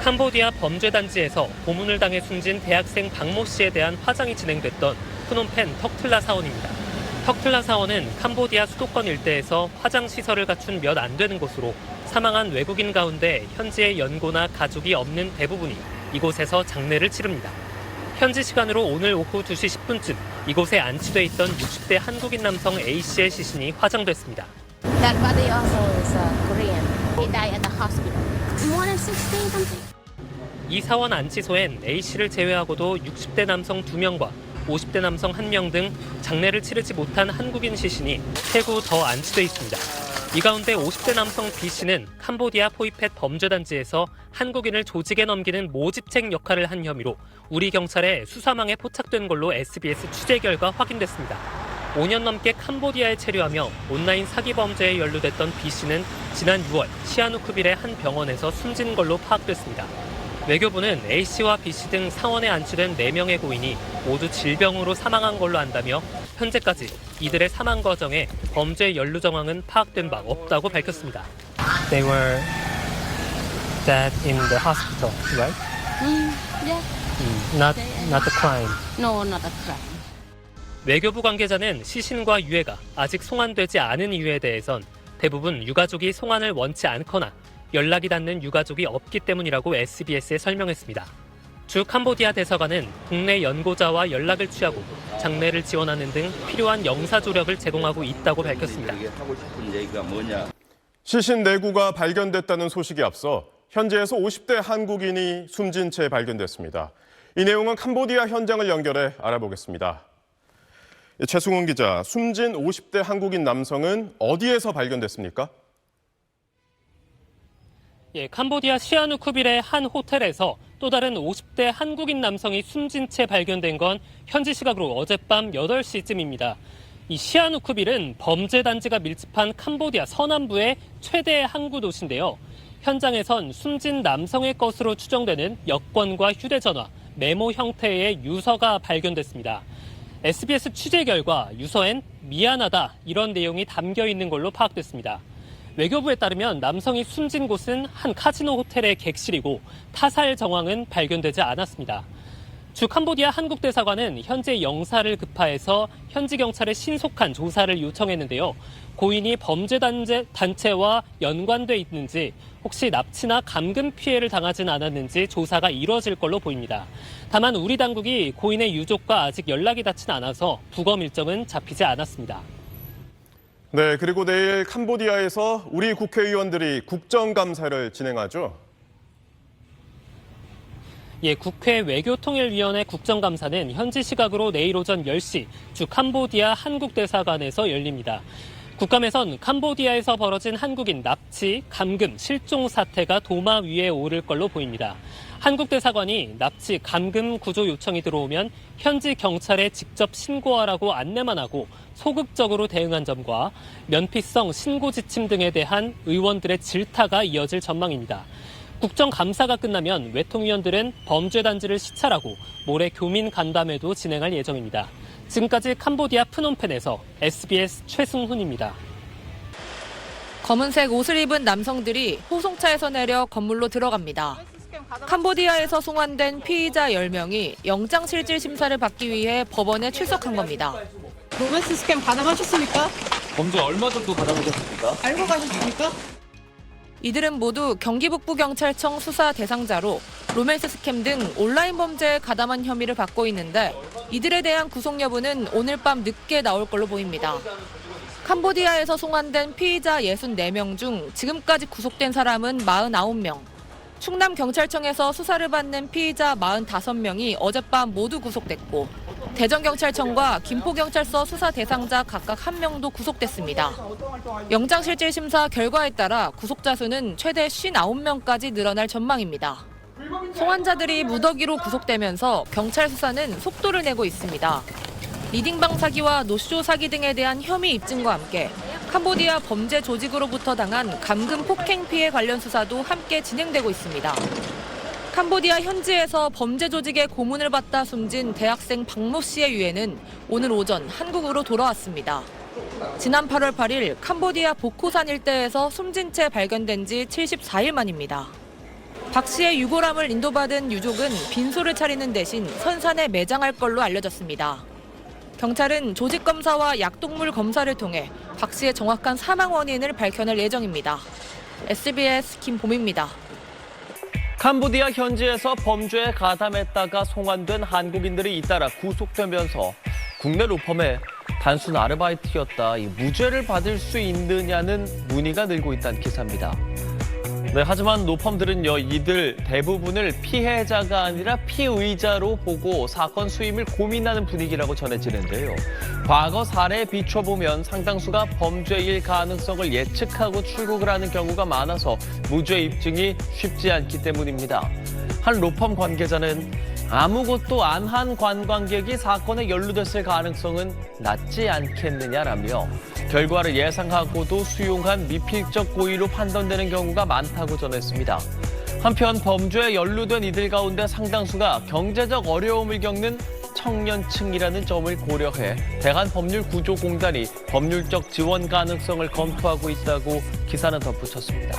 캄보디아 범죄단지에서 고문을 당해 숨진 대학생 박모 씨에 대한 화장이 진행됐던 프놈펜 턱틀라 사원입니다. 턱틀라 사원은 캄보디아 수도권 일대에서 화장시설을 갖춘 몇 안 되는 곳으로 사망한 외국인 가운데 현지의 연고나 가족이 없는 대부분이 이곳에서 장례를 치릅니다. 현지 시간으로 오늘 오후 2시 10분쯤 이곳에 안치돼 있던 60대 한국인 남성 A씨의 시신이 화장됐습니다. That body also is Korean. He died at the hospital. More than 16 something. 이 사원 안치소엔 A씨를 제외하고도 60대 남성 2명과 50대 남성 1명 등 장례를 치르지 못한 한국인 시신이 3구 더 안치돼 있습니다. 이 가운데 50대 남성 B씨는 캄보디아 포이펫 범죄단지에서 한국인을 조직에 넘기는 모집책 역할을 한 혐의로 우리 경찰의 수사망에 포착된 걸로 SBS 취재 결과 확인됐습니다. 5년 넘게 캄보디아에 체류하며 온라인 사기 범죄에 연루됐던 B씨는 지난 6월 시아누크빌의 한 병원에서 숨진 걸로 파악됐습니다. 외교부는 A씨와 B씨 등 사원에 안치된 4명의 고인이 모두 질병으로 사망한 걸로 안다며 현재까지 이들의 사망 과정에 범죄 연루 정황은 파악된 바 없다고 밝혔습니다. They were dead in the hospital, right? Yeah. Not the crime. No, not a crime. 외교부 관계자는 시신과 유해가 아직 송환되지 않은 이유에 대해선 대부분 유가족이 송환을 원치 않거나 연락이 닿는 유가족이 없기 때문이라고 SBS에 설명했습니다. 주 캄보디아 대사관은 국내 연고자와 연락을 취하고 장례를 지원하는 등 필요한 영사조력을 제공하고 있다고 밝혔습니다. 시신 4구가 발견됐다는 소식에 앞서 현지에서 50대 한국인이 숨진 채 발견됐습니다. 이 내용은 캄보디아 현장을 연결해 알아보겠습니다. 최승훈 기자, 숨진 50대 한국인 남성은 어디에서 발견됐습니까? 캄보디아 시아누크빌의 한 호텔에서 또 다른 50대 한국인 남성이 숨진 채 발견된 건 현지 시각으로 어젯밤 8시쯤입니다. 이 시아누크빌은 범죄단지가 밀집한 캄보디아 서남부의 최대 항구 도시인데요. 현장에선 숨진 남성의 것으로 추정되는 여권과 휴대전화, 메모 형태의 유서가 발견됐습니다. SBS 취재 결과 유서엔 미안하다 이런 내용이 담겨 있는 걸로 파악됐습니다. 외교부에 따르면 남성이 숨진 곳은 한 카지노 호텔의 객실이고 타살 정황은 발견되지 않았습니다. 주 캄보디아 한국대사관은 현재 영사를 급파해서 현지 경찰에 신속한 조사를 요청했는데요. 고인이 범죄단체와 연관돼 있는지 혹시 납치나 감금 피해를 당하진 않았는지 조사가 이루어질 걸로 보입니다. 다만 우리 당국이 고인의 유족과 아직 연락이 닿진 않아서 부검 일정은 잡히지 않았습니다. 네, 그리고 내일 캄보디아에서 우리 국회의원들이 국정감사를 진행하죠. 국회 외교통일위원회 국정감사는 현지 시각으로 내일 오전 10시 주 캄보디아 한국대사관에서 열립니다. 국감에선 캄보디아에서 벌어진 한국인 납치, 감금, 실종 사태가 도마 위에 오를 걸로 보입니다. 한국대사관이 납치, 감금 구조 요청이 들어오면 현지 경찰에 직접 신고하라고 안내만 하고 소극적으로 대응한 점과 면피성 신고 지침 등에 대한 의원들의 질타가 이어질 전망입니다. 국정감사가 끝나면 외통위원들은 범죄단지를 시찰하고 모레 교민 간담회도 진행할 예정입니다. 지금까지 캄보디아 프놈펜에서 SBS 최승훈입니다. 검은색 옷을 입은 남성들이 호송차에서 내려 건물로 들어갑니다. 캄보디아에서 송환된 피의자 10명이 영장실질 심사를 받기 위해 법원에 출석한 겁니다. 로맨스 스캠 가담하셨습니까? 범죄 얼마 정도 가담하셨습니까? 알고 가셨습니까? 이들은 모두 경기북부경찰청 수사 대상자로 로맨스 스캠 등 온라인 범죄에 가담한 혐의를 받고 있는데 이들에 대한 구속 여부는 오늘 밤 늦게 나올 걸로 보입니다. 캄보디아에서 송환된 피의자 64명 중 지금까지 구속된 사람은 49명. 충남경찰청에서 수사를 받는 피의자 45명이 어젯밤 모두 구속됐고 대전경찰청과 김포경찰서 수사 대상자 각각 1명도 구속됐습니다. 영장실질심사 결과에 따라 구속자 수는 최대 59명까지 늘어날 전망입니다. 송환자들이 무더기로 구속되면서 경찰 수사는 속도를 내고 있습니다. 리딩방 사기와 노쇼 사기 등에 대한 혐의 입증과 함께 캄보디아 범죄 조직으로부터 당한 감금 폭행 피해 관련 수사도 함께 진행되고 있습니다. 캄보디아 현지에서 범죄 조직의 고문을 받다 숨진 대학생 박모 씨의 유해는 오늘 오전 한국으로 돌아왔습니다. 지난 8월 8일 캄보디아 보코산 일대에서 숨진 채 발견된 지 74일 만입니다. 박 씨의 유골함을 인도받은 유족은 빈소를 차리는 대신 선산에 매장할 걸로 알려졌습니다. 경찰은 조직검사와 약동물 검사를 통해 박 씨의 정확한 사망 원인을 밝혀낼 예정입니다. SBS 김봄입니다. 캄보디아 현지에서 범죄에 가담했다가 송환된 한국인들이 잇따라 구속되면서 국내 로펌에 단순 아르바이트였다, 무죄를 받을 수 있느냐는 문의가 늘고 있다는 기사입니다. 네, 하지만 로펌들은요, 이들 대부분을 피해자가 아니라 피의자로 보고 사건 수임을 고민하는 분위기라고 전해지는데요. 과거 사례에 비춰보면 상당수가 범죄일 가능성을 예측하고 출국을 하는 경우가 많아서 무죄 입증이 쉽지 않기 때문입니다. 한 로펌 관계자는 아무것도 안 한 관광객이 사건에 연루됐을 가능성은 낮지 않겠느냐라며 결과를 예상하고도 수용한 미필적 고의로 판단되는 경우가 많다고 전했습니다. 한편 범죄에 연루된 이들 가운데 상당수가 경제적 어려움을 겪는 청년층이라는 점을 고려해 대한법률구조공단이 법률적 지원 가능성을 검토하고 있다고 기사는 덧붙였습니다.